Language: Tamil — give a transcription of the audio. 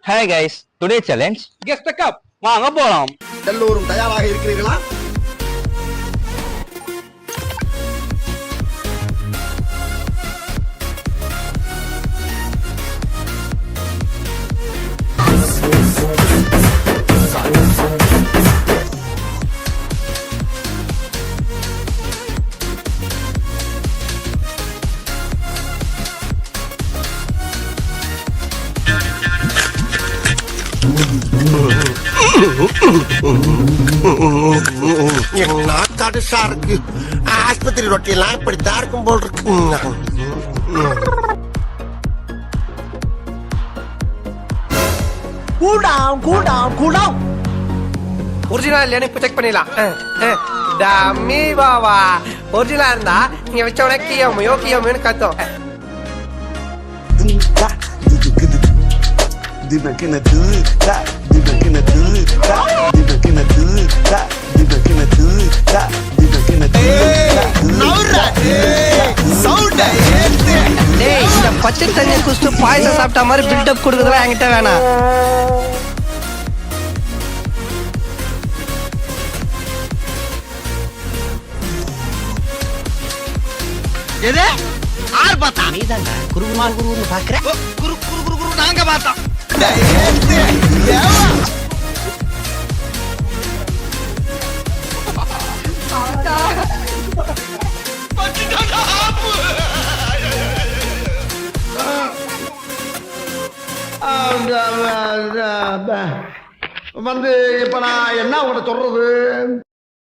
Hi guys, today challenge guess the cup. வாங்க போலாம். எல்லோரும் தயாராக இருக்கிறீர்களா? நாக்காடுசா இருக்கு. ஆஸ்பத்திரி ரொட்டியெல்லாம் இப்படித்தான் இருக்கும் போல் இருக்கு. ஒரிஜினல் இல்லையானு இப்ப செக் பண்ணிடலாம். டம்மி பாவா ஒரிஜினலா இருந்தா நீங்க வச்ச உடனே கியோமையோ கியோமையோன்னு கத்தோம். இந்த பச்சை தண்ணி குடிச்சிட்டு பாயசம் சாப்பிட்ட மாதிரி பில்டப் கொடுக்குறதுலாம் என்கிட்ட வேணாம். எது ஆர் பார்த்தா? நீதாங்க குருகுமா குருகுன்னு பாக்குற. குரு குரு குரு குரு நாங்க பார்த்தோம். வந்து இப்ப நான் என்ன உங்கள்கிட்ட சொல்றது?